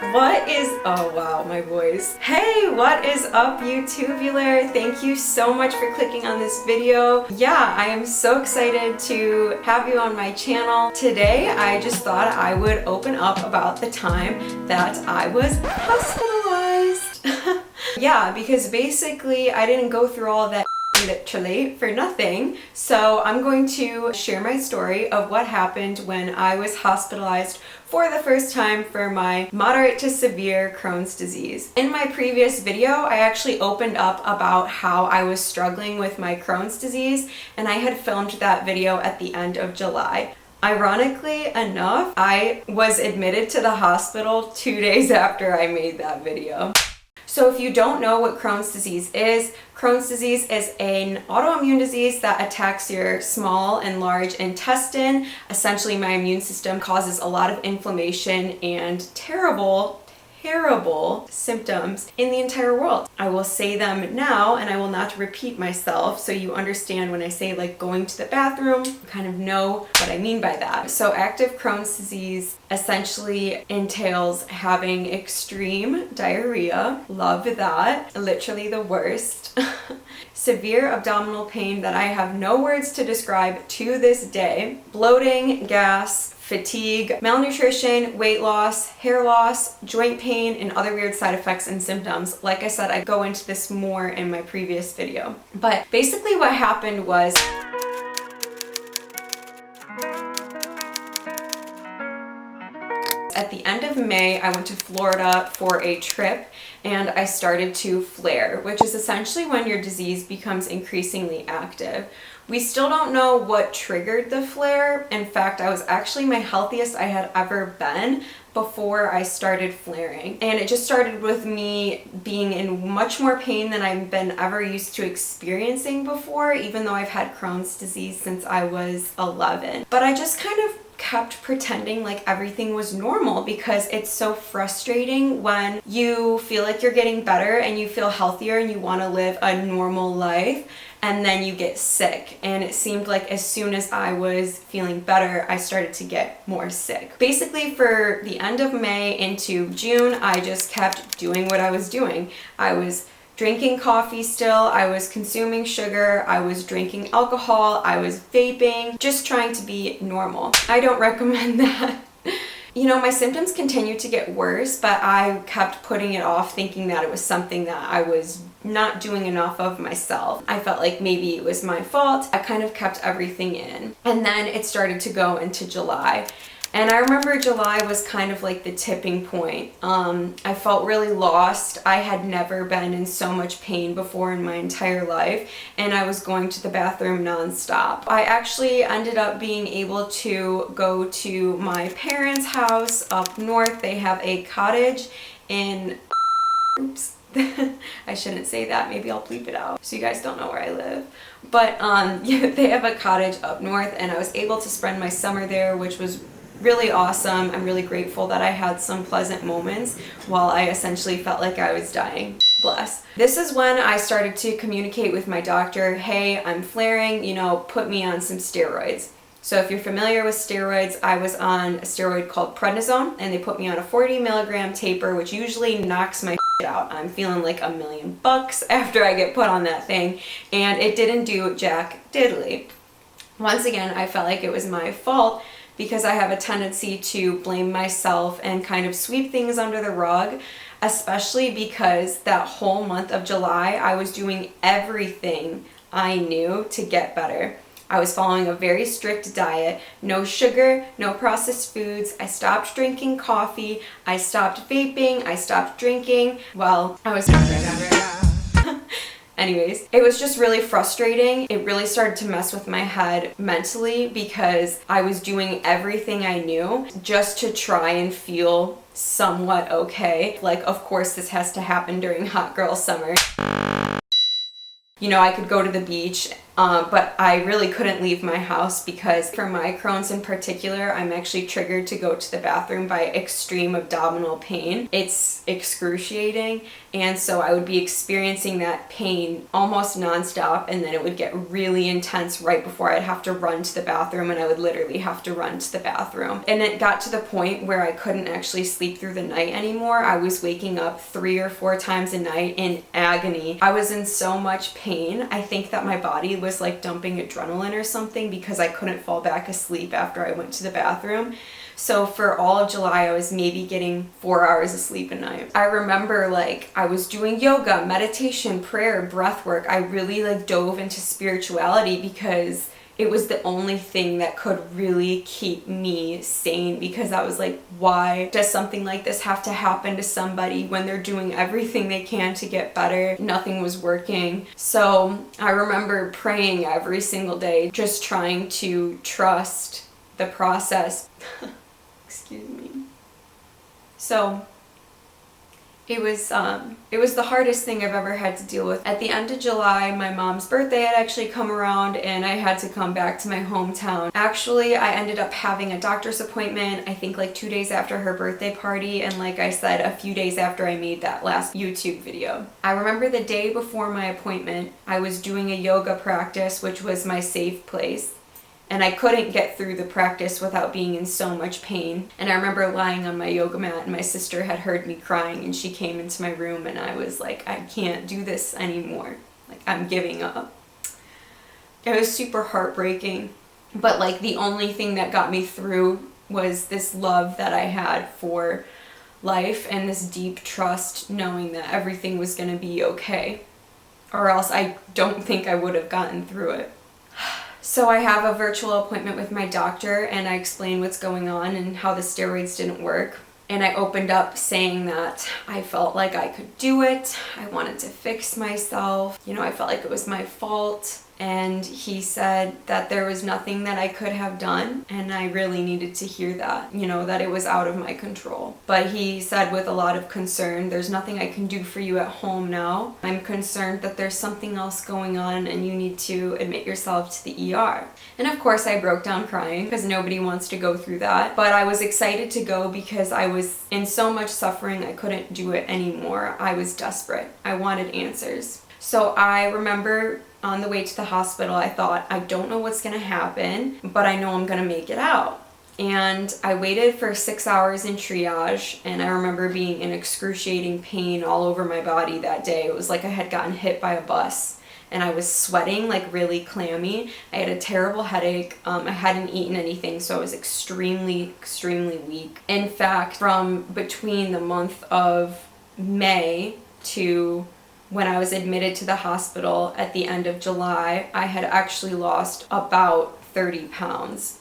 Oh wow, my voice. Hey, what is up, YouTubular? Thank you so much for clicking on this video. Yeah, I am so excited to have you on my channel. Today, I just thought I would open up about the time that I was hospitalized. Yeah, because basically I didn't go through all of that literally for nothing. So I'm going to share my story of what happened when I was hospitalized for the first time for my moderate to severe Crohn's disease. In my previous video, I actually opened up about how I was struggling with my Crohn's disease, and I had filmed that video at the end of July. Ironically enough, I was admitted to the hospital 2 days after I made that video. So if you don't know what Crohn's disease is an autoimmune disease that attacks your small and large intestine. Essentially, my immune system causes a lot of inflammation and terrible symptoms in the entire world. I will say them now and I will not repeat myself so you understand when I say like going to the bathroom, you kind of know what I mean by that. So active Crohn's disease essentially entails having extreme diarrhea, love that, literally the worst, severe abdominal pain that I have no words to describe to this day, bloating, gas, fatigue, malnutrition, weight loss, hair loss, joint pain, and other weird side effects and symptoms. Like I said, I go into this more in my previous video. But basically what happened was at the end of May, I went to Florida for a trip and I started to flare, which is essentially when your disease becomes increasingly active. We still don't know what triggered the flare. In fact, I was actually my healthiest I had ever been before I started flaring. And it just started with me being in much more pain than I've been ever used to experiencing before, even though I've had Crohn's disease since I was 11. But I just kind of kept pretending like everything was normal because it's so frustrating when you feel like you're getting better and you feel healthier and you want to live a normal life and then you get sick. And it seemed like as soon as I was feeling better, I started to get more sick. Basically, for the end of May into June, I just kept doing what I was doing. I was drinking coffee still, I was consuming sugar, I was drinking alcohol, I was vaping, just trying to be normal. I don't recommend that. You know, my symptoms continued to get worse, but I kept putting it off, thinking that it was something that I was not doing enough of myself. I felt like maybe it was my fault. I kind of kept everything in. And then it started to go into July. And I remember July was kind of like the tipping point. I felt really lost. I had never been in so much pain before in my entire life, and I was going to the bathroom nonstop. I actually ended up being able to go to my parents' house up north. They have a cottage in... Oops. I shouldn't say that. Maybe I'll bleep it out so you guys don't know where I live. But yeah, they have a cottage up north, and I was able to spend my summer there, which was really awesome. I'm really grateful that I had some pleasant moments while I essentially felt like I was dying. Bless. This is when I started to communicate with my doctor, hey, I'm flaring, you know, put me on some steroids. So if you're familiar with steroids, I was on a steroid called prednisone, and they put me on a 40 milligram taper, which usually knocks my out. I'm feeling like $1,000,000 after I get put on that thing, and it didn't do jack diddly. Once again, I felt like it was my fault because I have a tendency to blame myself and kind of sweep things under the rug, especially because that whole month of July, I was doing everything I knew to get better. I was following a very strict diet, no sugar, no processed foods. I stopped drinking coffee, I stopped vaping, I stopped drinking. Well, I was Anyways, it was just really frustrating. It really started to mess with my head mentally because I was doing everything I knew just to try and feel somewhat okay. Like, of course, this has to happen during hot girl summer. You know, I could go to the beach But I really couldn't leave my house because for my Crohn's in particular, I'm actually triggered to go to the bathroom by extreme abdominal pain. It's excruciating, and so I would be experiencing that pain almost nonstop, and then it would get really intense right before I'd have to run to the bathroom, and I would literally have to run to the bathroom. And it got to the point where I couldn't actually sleep through the night anymore. I was waking up 3 or 4 times a night in agony. I was in so much pain. I think that my body was like dumping adrenaline or something because I couldn't fall back asleep after I went to the bathroom. So for all of July, I was maybe getting 4 hours of sleep a night. I remember like I was doing yoga, meditation, prayer, breath work. I really like dove into spirituality because it was the only thing that could really keep me sane, because I was like, why does something like this have to happen to somebody when they're doing everything they can to get better? Nothing was working. So I remember praying every single day, just trying to trust the process. Excuse me. So it was the hardest thing I've ever had to deal with. At the end of July, my mom's birthday had actually come around and I had to come back to my hometown. Actually, I ended up having a doctor's appointment, I think like 2 days after her birthday party, and like I said, a few days after I made that last YouTube video. I remember the day before my appointment, I was doing a yoga practice, which was my safe place. And I couldn't get through the practice without being in so much pain. And I remember lying on my yoga mat and my sister had heard me crying and she came into my room and I was like, I can't do this anymore. Like, I'm giving up. It was super heartbreaking. But like the only thing that got me through was this love that I had for life and this deep trust knowing that everything was gonna be okay. Or else I don't think I would have gotten through it. So I have a virtual appointment with my doctor and I explain what's going on and how the steroids didn't work. And I opened up saying that I felt like I could do it. I wanted to fix myself. You know, I felt like it was my fault. And he said that there was nothing that I could have done. And I really needed to hear that, you know, that it was out of my control. But he said with a lot of concern, there's nothing I can do for you at home now. I'm concerned that there's something else going on and you need to admit yourself to the ER. And of course I broke down crying because nobody wants to go through that. But I was excited to go because I was in so much suffering I couldn't do it anymore. I was desperate. I wanted answers. So I remember on the way to the hospital, I thought, I don't know what's gonna happen, but I know I'm gonna make it out. And I waited for 6 hours in triage, and I remember being in excruciating pain all over my body that day. It was like I had gotten hit by a bus, and I was sweating like really clammy. I had a terrible headache. I hadn't eaten anything, so I was extremely weak. In fact, from between the month of May to when I was admitted to the hospital at the end of July, I had actually lost about 30 pounds,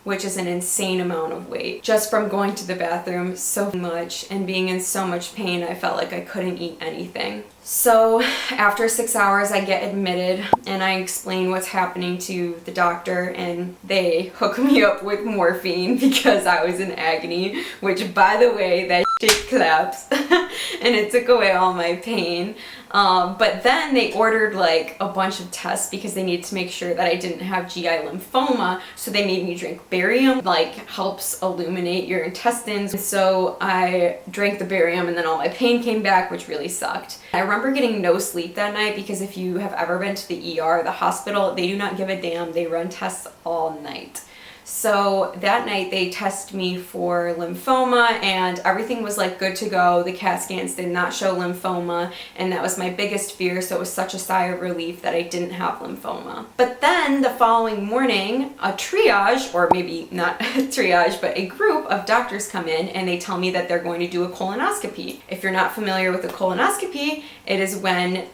which is an insane amount of weight. Just from going to the bathroom so much and being in so much pain, I felt like I couldn't eat anything. So after 6 hours, I get admitted and I explain what's happening to the doctor, and they hook me up with morphine because I was in agony, which by the way, that shit claps and it took away all my pain. But then they ordered like a bunch of tests because they needed to make sure that I didn't have GI lymphoma. So they made me drink barium, like helps illuminate your intestines. And so I drank the barium and then all my pain came back, which really sucked. I remember getting no sleep that night because if you have ever been to the ER, the hospital, they do not give a damn. They run tests all night. So that night they tested me for lymphoma and everything was like good to go. The CAT scans did not show lymphoma, and that was my biggest fear, so it was such a sigh of relief that I didn't have lymphoma. But then the following morning, a triage, or maybe not a triage, but a group of doctors come in and they tell me that they're going to do a colonoscopy. If you're not familiar with a colonoscopy, it is when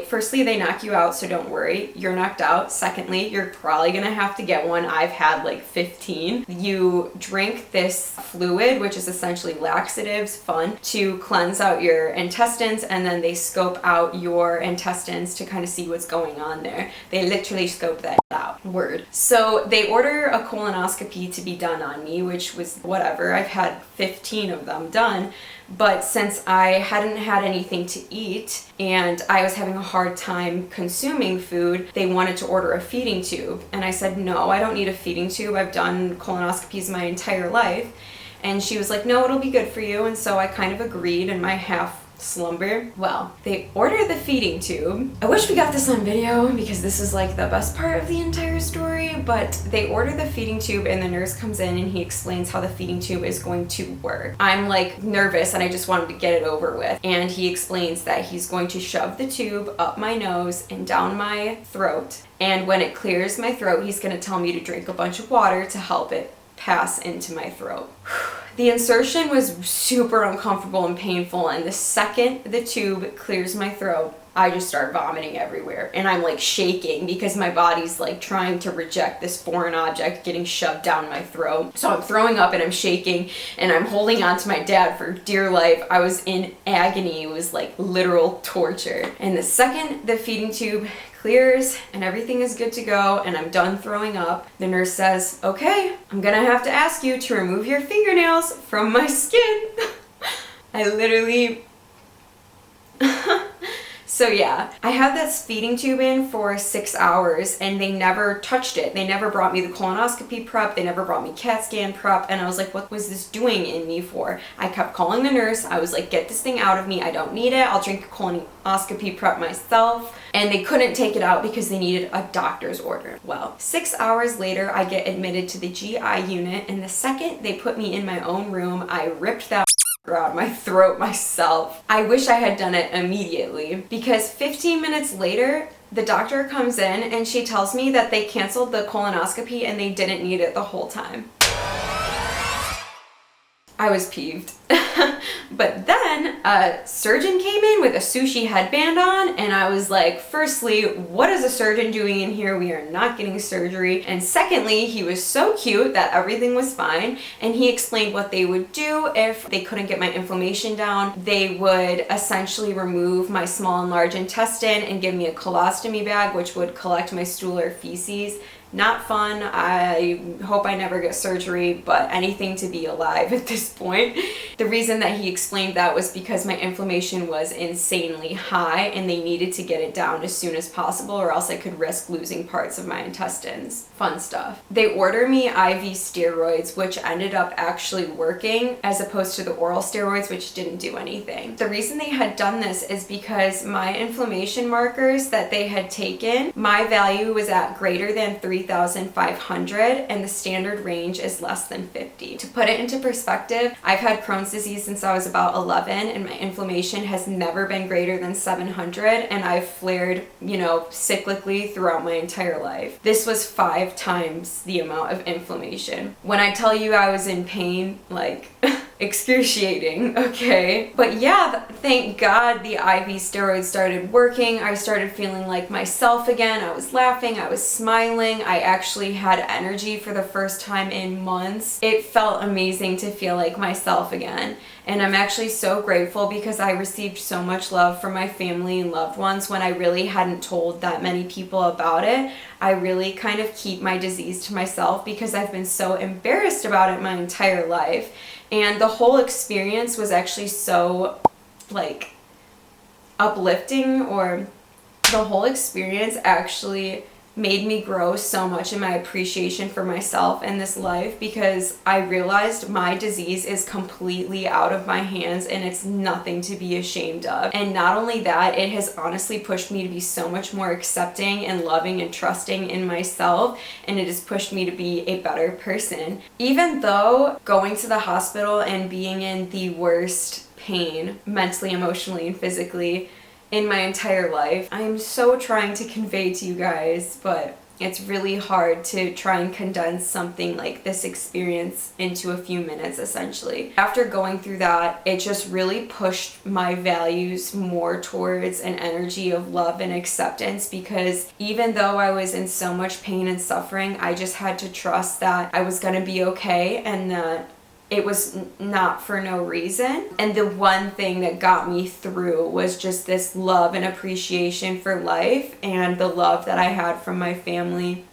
firstly they knock you out, so don't worry, you're knocked out. Secondly, you're probably gonna have to get one. I've had like 15. You drink this fluid, which is essentially laxatives, fun, to cleanse out your intestines, and then they scope out your intestines to kind of see what's going on there. They literally scope that out. Word. So they order a colonoscopy to be done on me, which was whatever. I've had 15 of them done. But since I hadn't had anything to eat and I was having a hard time consuming food, they wanted to order a feeding tube. And I said, no, I don't need a feeding tube. I've done colonoscopies my entire life. And she was like, no, it'll be good for you. And so I kind of agreed in my half slumber. Well, they order the feeding tube. I wish we got this on video because this is like the best part of the entire story, but they order the feeding tube and the nurse comes in and he explains how the feeding tube is going to work. I'm like nervous and I just wanted to get it over with. And he explains that he's going to shove the tube up my nose and down my throat. And when it clears my throat, he's going to tell me to drink a bunch of water to help it pass into my throat. The insertion was super uncomfortable and painful, and the second the tube clears my throat, I just start vomiting everywhere. And I'm like shaking because my body's like trying to reject this foreign object getting shoved down my throat. So I'm throwing up and I'm shaking and I'm holding on to my dad for dear life. I was in agony. It was like literal torture. And the second the feeding tube clears and everything is good to go and I'm done throwing up, the nurse says, okay, I'm gonna have to ask you to remove your fingernails from my skin. I literally... So yeah, I had this feeding tube in for 6 hours and they never touched it. They never brought me the colonoscopy prep. They never brought me CAT scan prep. And I was like, what was this doing in me for? I kept calling the nurse. I was like, get this thing out of me. I don't need it. I'll drink a colonoscopy prep myself. And they couldn't take it out because they needed a doctor's order. Well, 6 hours later, I get admitted to the GI unit. And the second they put me in my own room, I ripped that out my throat myself. I wish I had done it immediately because 15 minutes later, the doctor comes in and she tells me that they canceled the colonoscopy and they didn't need it the whole time. I was peeved. But then a surgeon came in with a sushi headband on and I was like, firstly, what is a surgeon doing in here? We are not getting surgery. And secondly, he was so cute that everything was fine. And he explained what they would do if they couldn't get my inflammation down. They would essentially remove my small and large intestine and give me a colostomy bag, which would collect my stool or feces. Not fun. I hope I never get surgery, but anything to be alive at this point. The reason that he explained that was because my inflammation was insanely high and they needed to get it down as soon as possible or else I could risk losing parts of my intestines. Fun stuff. They order me IV steroids, which ended up actually working as opposed to the oral steroids, which didn't do anything. The reason they had done this is because my inflammation markers that they had taken, my value was at greater than 3,500 and the standard range is less than 50. To put it into perspective, I've had Crohn's disease since I was about 11 and my inflammation has never been greater than 700 and I've flared, cyclically throughout my entire life. This was 5 times the amount of inflammation. When I tell you I was in pain, like excruciating, okay? But yeah, thank God the IV steroids started working. I started feeling like myself again. I was laughing, I was smiling. I actually had energy for the first time in months. It felt amazing to feel like myself again. And I'm actually so grateful because I received so much love from my family and loved ones when I really hadn't told that many people about it. I really kind of keep my disease to myself because I've been so embarrassed about it my entire life. And the whole experience was actually so, uplifting, or the whole experience actually made me grow so much in my appreciation for myself in this life because I realized my disease is completely out of my hands and it's nothing to be ashamed of. And not only that, it has honestly pushed me to be so much more accepting and loving and trusting in myself, and it has pushed me to be a better person. Even though going to the hospital and being in the worst pain, mentally, emotionally, and physically, in my entire life, I'm so trying to convey to you guys, but It's really hard to try and condense something like this experience into a few minutes, essentially. After going through that, it just really pushed my values more towards an energy of love and acceptance, because even though I was in so much pain and suffering, I just had to trust that I was going to be okay and that it was not for no reason. And the one thing that got me through was just this love and appreciation for life and the love that I had from my family.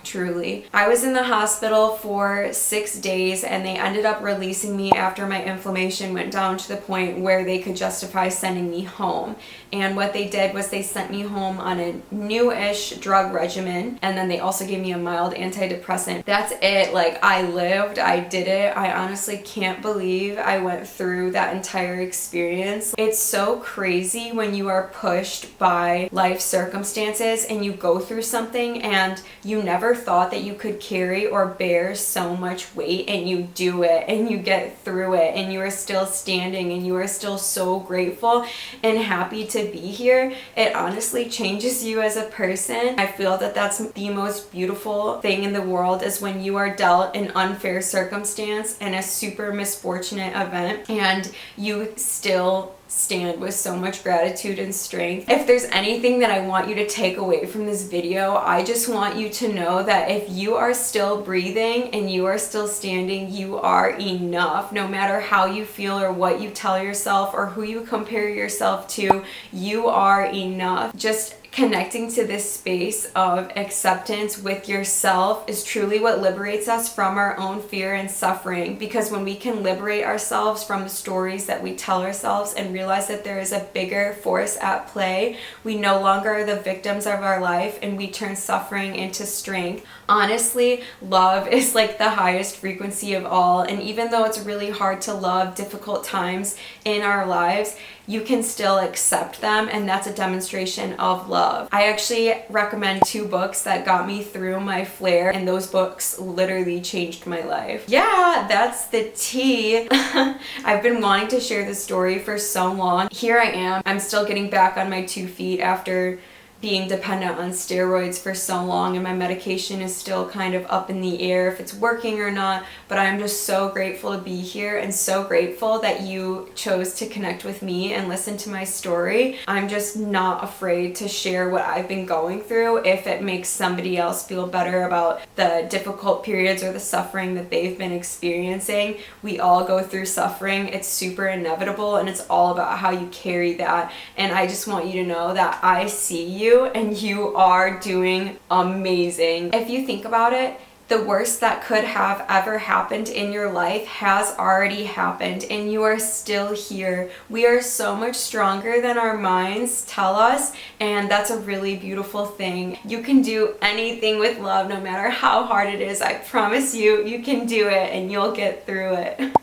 Truly. I was in the hospital for 6 days and they ended up releasing me after my inflammation went down to the point where they could justify sending me home. And what they did was they sent me home on a new-ish drug regimen, and then they also gave me a mild antidepressant. That's it. Like, I lived, I did it. I honestly can't believe I went through that entire experience. It's so crazy when you are pushed by life circumstances and you go through something and you never thought that you could carry or bear so much weight, and you do it and you get through it and you are still standing and you are still so grateful and happy to be here. It honestly changes you as a person. I feel that that's the most beautiful thing in the world, is when you are dealt an unfair circumstance and a super misfortunate event and you still stand with so much gratitude and strength. If there's anything that I want you to take away from this video, I just want you to know that if you are still breathing and you are still standing, you are enough. No matter how you feel or what you tell yourself or who you compare yourself to, you are enough. Just connecting to this space of acceptance with yourself is truly what liberates us from our own fear and suffering, because when we can liberate ourselves from the stories that we tell ourselves and realize that there is a bigger force at play, we no longer are the victims of our life and we turn suffering into strength. Honestly, love is like the highest frequency of all, and even though it's really hard to love difficult times in our lives, you can still accept them, and that's a demonstration of love. I actually recommend 2 books that got me through my flare, and those books literally changed my life. Yeah, that's the tea. I've been wanting to share this story for so long. Here I am. I'm still getting back on my 2 feet after being dependent on steroids for so long, and my medication is still kind of up in the air if it's working or not, but I'm just so grateful to be here and so grateful that you chose to connect with me and listen to my story. I'm just not afraid to share what I've been going through if it makes somebody else feel better about the difficult periods or the suffering that they've been experiencing. We all go through suffering. It's super inevitable, and it's all about how you carry that. And I just want you to know that I see you and you are doing amazing. If you think about it, the worst that could have ever happened in your life has already happened, and you are still here. We are so much stronger than our minds tell us, and that's a really beautiful thing. You can do anything with love, no matter how hard it is. I promise you, you can do it and you'll get through it.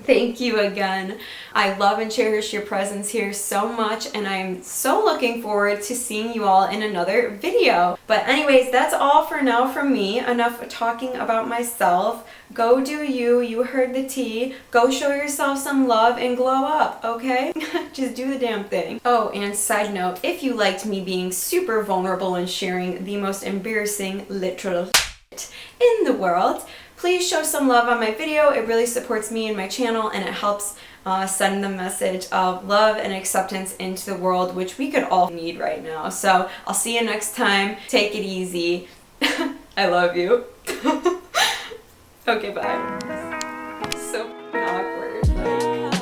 Thank you again. I love and cherish your presence here so much, and I'm so looking forward to seeing you all in another video. But anyways, that's all for now from me. Enough talking about myself. Go do you. You heard the tea. Go show yourself some love and glow up, okay? Just do the damn thing. Oh, and side note, if you liked me being super vulnerable and sharing the most embarrassing literal in the world, please show some love on my video. It really supports me and my channel, and it helps send the message of love and acceptance into the world, which we could all need right now. So I'll see you next time. Take it easy. I love you. Okay, bye.